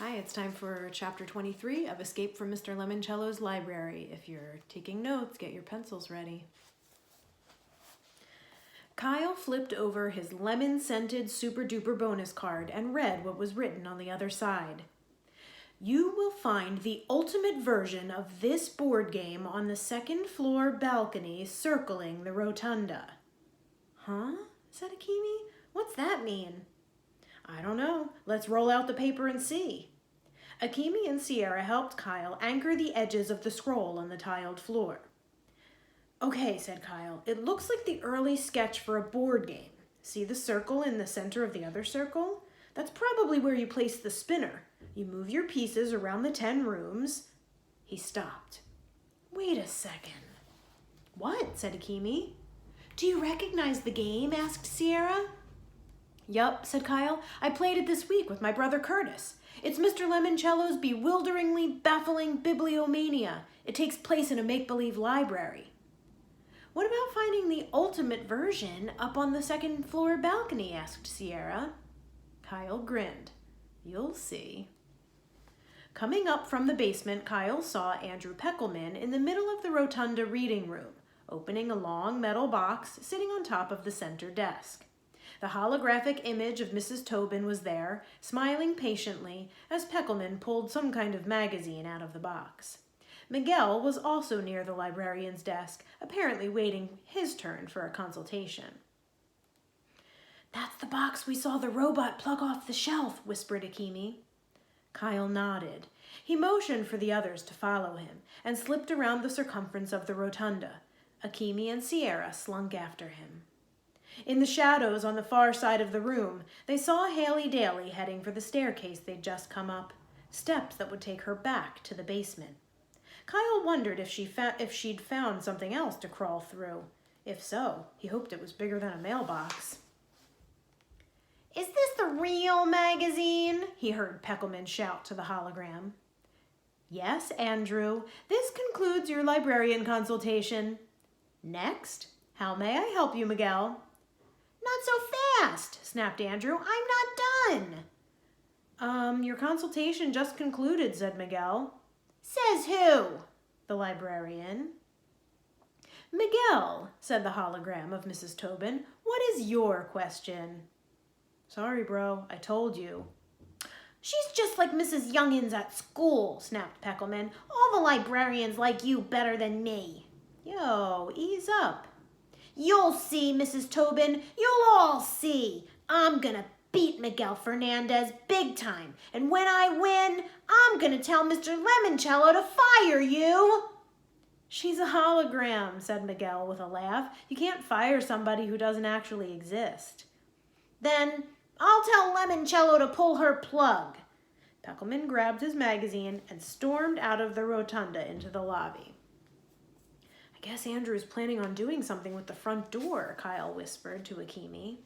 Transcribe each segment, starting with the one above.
Hi, it's time for Chapter 23 of Escape from Mr. Lemoncello's Library. If you're taking notes, get your pencils ready. Kyle flipped over his lemon-scented super-duper bonus card and read what was written on the other side. You will find the ultimate version of this board game on the second floor balcony circling the rotunda. Huh? Said Akimi. What's that mean? I don't know. Let's roll out the paper and see. Akimi and Sierra helped Kyle anchor the edges of the scroll on the tiled floor. Okay, said Kyle. It looks like the early sketch for a board game. See the circle in the center of the other circle? That's probably where you place the spinner. You move your pieces around the 10 rooms. He stopped. Wait a second. What? Said Akimi. Do you recognize the game? Asked Sierra. Yup, said Kyle. I played it this week with my brother Curtis. It's Mr. Lemoncello's bewilderingly baffling bibliomania. It takes place in a make-believe library. What about finding the ultimate version up on the second floor balcony? Asked Sierra. Kyle grinned. You'll see. Coming up from the basement, Kyle saw Andrew Peckelman in the middle of the rotunda reading room, opening a long metal box sitting on top of the center desk. The holographic image of Mrs. Tobin was there, smiling patiently as Peckelman pulled some kind of magazine out of the box. Miguel was also near the librarian's desk, apparently waiting his turn for a consultation. That's the box we saw the robot plug off the shelf, whispered Akimi. Kyle nodded. He motioned for the others to follow him and slipped around the circumference of the rotunda. Akimi and Sierra slunk after him. In the shadows on the far side of the room, they saw Haley Daly heading for the staircase they'd just come up, steps that would take her back to the basement. Kyle wondered if she'd found something else to crawl through. If so, he hoped it was bigger than a mailbox. Is this the real magazine? He heard Peckelman shout to the hologram. Yes, Andrew. This concludes your librarian consultation. Next, how may I help you, Miguel? Not so fast, snapped Andrew. I'm not done. Your consultation just concluded, said Miguel. Says who? The librarian. Miguel, said the hologram of Mrs. Tobin, what is your question? Sorry, bro, I told you. She's just like Mrs. Youngins at school, snapped Peckelman. All the librarians like you better than me. Yo, ease up. You'll see, Mrs. Tobin. You'll all see. I'm gonna beat Miguel Fernandez big time. And when I win, I'm gonna tell Mr. Lemoncello to fire you. She's a hologram, said Miguel with a laugh. You can't fire somebody who doesn't actually exist. Then I'll tell Lemoncello to pull her plug. Peckelman grabbed his magazine and stormed out of the rotunda into the lobby. I guess Andrew's planning on doing something with the front door, Kyle whispered to Akimi.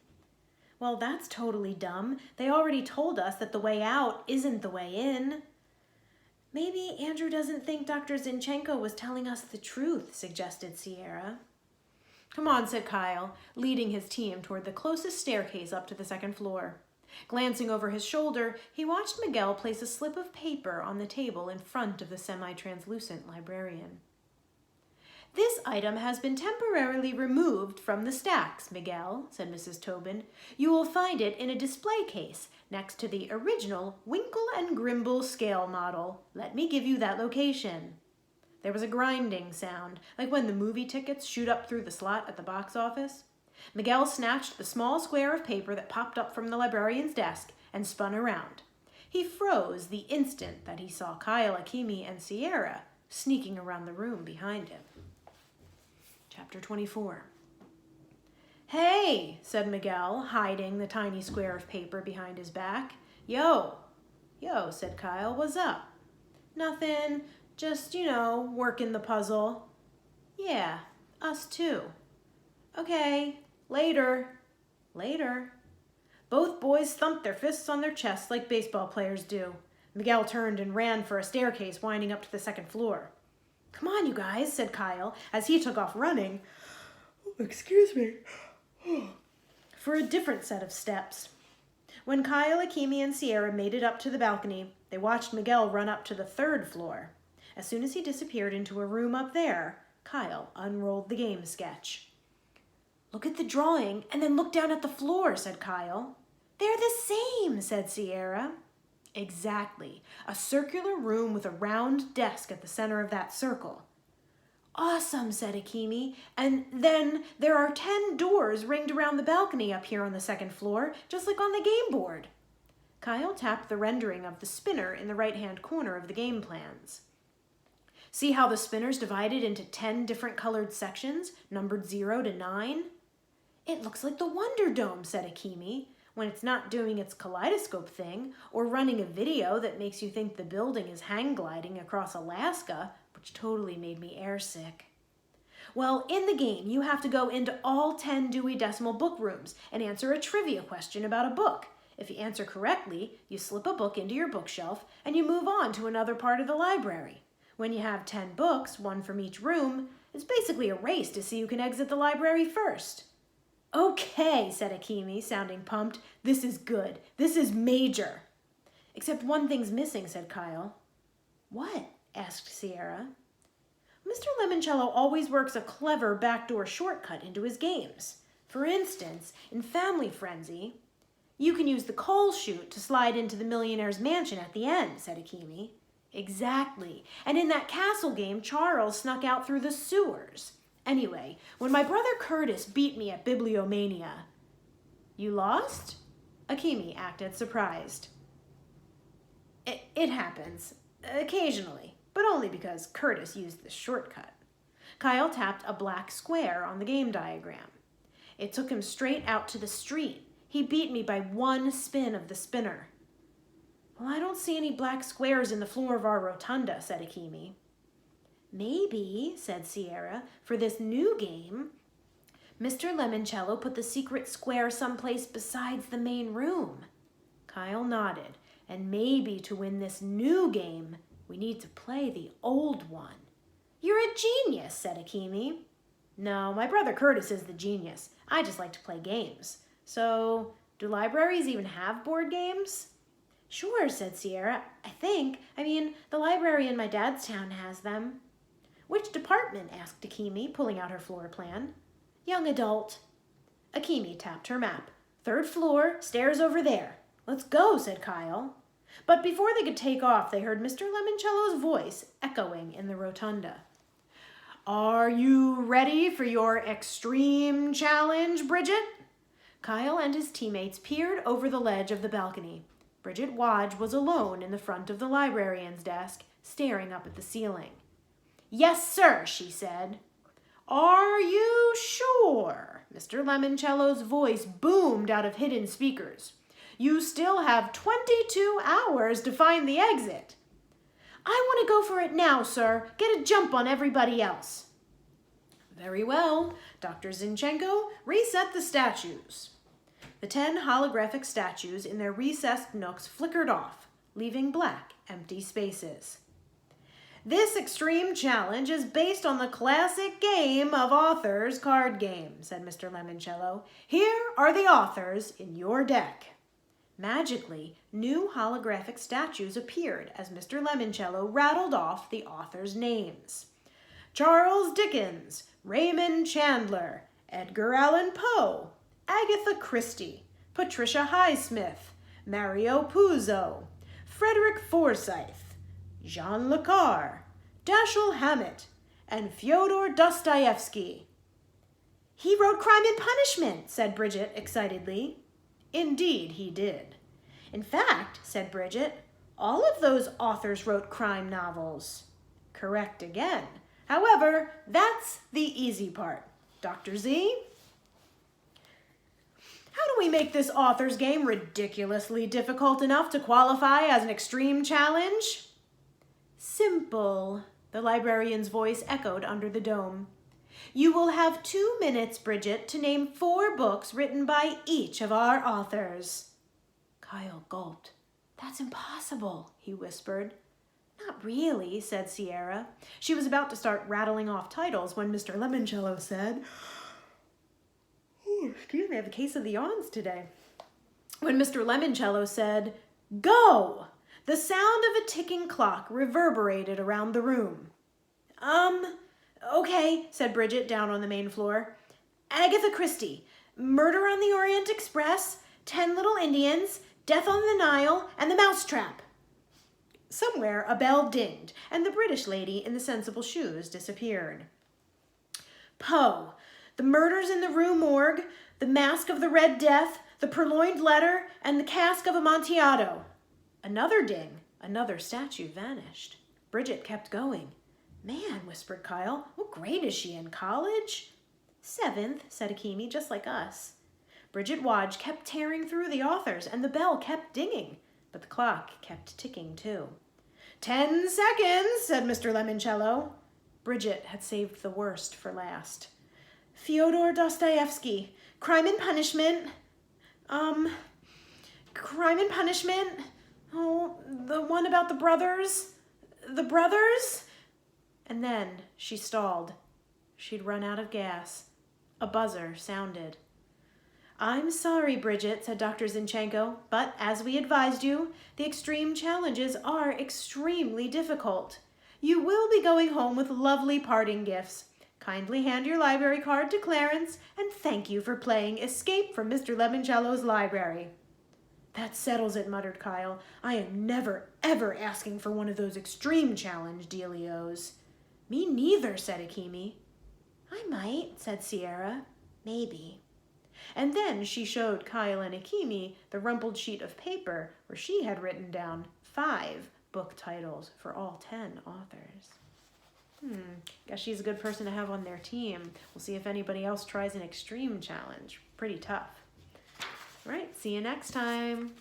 Well, that's totally dumb. They already told us that the way out isn't the way in. Maybe Andrew doesn't think Dr. Zinchenko was telling us the truth, suggested Sierra. Come on, said Kyle, leading his team toward the closest staircase up to the second floor. Glancing over his shoulder, he watched Miguel place a slip of paper on the table in front of the semi-translucent librarian. This item has been temporarily removed from the stacks, Miguel, said Mrs. Tobin. You will find it in a display case next to the original Winkle and Grimble scale model. Let me give you that location. There was a grinding sound, like when the movie tickets shoot up through the slot at the box office. Miguel snatched the small square of paper that popped up from the librarian's desk and spun around. He froze the instant that he saw Kyle, Akimi, and Sierra sneaking around the room behind him. Chapter 24. Hey, said Miguel, hiding the tiny square of paper behind his back. Yo, said Kyle, what's up? Nothing, just, working the puzzle. Yeah, us too. Okay, later. Both boys thumped their fists on their chests like baseball players do. Miguel turned and ran for a staircase winding up to the second floor. Come on, you guys, said Kyle, as he took off running. Excuse me. For a different set of steps. When Kyle, Akimi, and Sierra made it up to the balcony, they watched Miguel run up to the 3rd floor. As soon as he disappeared into a room up there, Kyle unrolled the game sketch. "Look at the drawing and then look down at the floor," said Kyle. "They're the same," said Sierra. "Exactly. A circular room with a round desk at the center of that circle." "Awesome," said Akimi. "And then there are 10 doors ringed around the balcony up here on the 2nd floor, just like on the game board." Kyle tapped the rendering of the spinner in the right-hand corner of the game plans. "See how the spinner's divided into 10 different colored sections, numbered 0 to 9? "It looks like the Wonder Dome," said Akimi, "when it's not doing its kaleidoscope thing or running a video that makes you think the building is hang gliding across Alaska, which totally made me airsick." "Well, in the game, you have to go into all 10 Dewey Decimal book rooms and answer a trivia question about a book. If you answer correctly, you slip a book into your bookshelf and you move on to another part of the library. When you have 10 books, one from each room, it's basically a race to see who can exit the library first." "Okay," said Akimi, sounding pumped. "This is good. This is major." "Except one thing's missing," said Kyle. "What?" asked Sierra. "Mr. Lemoncello always works a clever backdoor shortcut into his games. For instance, in Family Frenzy, you can use the coal chute to slide into the millionaire's mansion at the end," said Akimi. "Exactly. And in that castle game, Charles snuck out through the sewers. Anyway, when my brother Curtis beat me at Bibliomania..." "You lost?" Akimi acted surprised. It happens. Occasionally. But only because Curtis used the shortcut." Kyle tapped a black square on the game diagram. "It took him straight out to the street. He beat me by 1 spin of the spinner." "Well, I don't see any black squares in the floor of our rotunda," said Akimi. "Maybe," said Sierra, "for this new game, Mr. Lemoncello put the secret square someplace besides the main room." Kyle nodded. "And maybe to win this new game, we need to play the old one." "You're a genius," said Akimi. "No, my brother Curtis is the genius. I just like to play games. So, do libraries even have board games?" "Sure," said Sierra. I mean, the library in my dad's town has them." "Which department?" asked Akimi, pulling out her floor plan. "Young adult." Akimi tapped her map. "3rd floor, stairs over there." "Let's go," said Kyle. But before they could take off, they heard Mr. Lemoncello's voice echoing in the rotunda. "Are you ready for your extreme challenge, Bridget?" Kyle and his teammates peered over the ledge of the balcony. Bridget Wadge was alone in the front of the librarian's desk, staring up at the ceiling. "Yes, sir," she said. "Are you sure?" Mr. Lemoncello's voice boomed out of hidden speakers. "You still have 22 hours to find the exit." "I want to go for it now, sir. Get a jump on everybody else." "Very well. Dr. Zinchenko, reset the statues." The 10 holographic statues in their recessed nooks flickered off, leaving black, empty spaces. "This extreme challenge is based on the classic game of authors card game," said Mr. Lemoncello. "Here are the authors in your deck." Magically, new holographic statues appeared as Mr. Lemoncello rattled off the authors' names. Charles Dickens, Raymond Chandler, Edgar Allan Poe, Agatha Christie, Patricia Highsmith, Mario Puzo, Frederick Forsyth, Jean Le Carre, Dashiell Hammett, and Fyodor Dostoevsky. "He wrote Crime and Punishment," said Bridget excitedly. "Indeed he did." "In fact," said Bridget, "all of those authors wrote crime novels." "Correct again. However, that's the easy part. Dr. Z? How do we make this author's game ridiculously difficult enough to qualify as an extreme challenge?" "Simple," the librarian's voice echoed under the dome. "You will have 2 minutes, Bridget, to name 4 books written by each of our authors." Kyle gulped. "That's impossible," he whispered. "Not really," said Sierra. She was about to start rattling off titles when Mr. Lemoncello said, "Excuse me, I have a case of the yawns today." when Mr. Lemoncello said, "Go!" The sound of a ticking clock reverberated around the room. Okay, said Bridget down on the main floor. Agatha Christie, Murder on the Orient Express, 10 Little Indians, Death on the Nile, and The Mousetrap. Somewhere a bell dinged, and the British lady in the sensible shoes disappeared. Poe, The Murders in the Rue Morgue, The Mask of the Red Death, The Purloined Letter, and The Cask of Amontillado. Another ding, another statue vanished. Bridget kept going. Man, whispered Kyle, what grade is she in, college? 7th, said Akemi, just like us. Bridget Wadge kept tearing through the authors, and the bell kept dinging, but the clock kept ticking too. 10 seconds, said Mr. Lemoncello. Bridget had saved the worst for last. Fyodor Dostoevsky, Crime and Punishment. Crime and Punishment? Oh, the one about the brothers? The brothers? And then she stalled. She'd run out of gas. A buzzer sounded. I'm sorry, Bridget, said Dr. Zinchenko, but as we advised you, the extreme challenges are extremely difficult. You will be going home with lovely parting gifts. Kindly hand your library card to Clarence, and thank you for playing Escape from Mr. Lemoncello's library. That settles it, muttered Kyle. I am never, ever asking for one of those extreme challenge dealios. Me neither, said Akemi. I might, said Sierra. Maybe. And then she showed Kyle and Akemi the rumpled sheet of paper where she had written down 5 book titles for all 10 authors. Guess she's a good person to have on their team. We'll see if anybody else tries an extreme challenge. Pretty tough. All right, see you next time.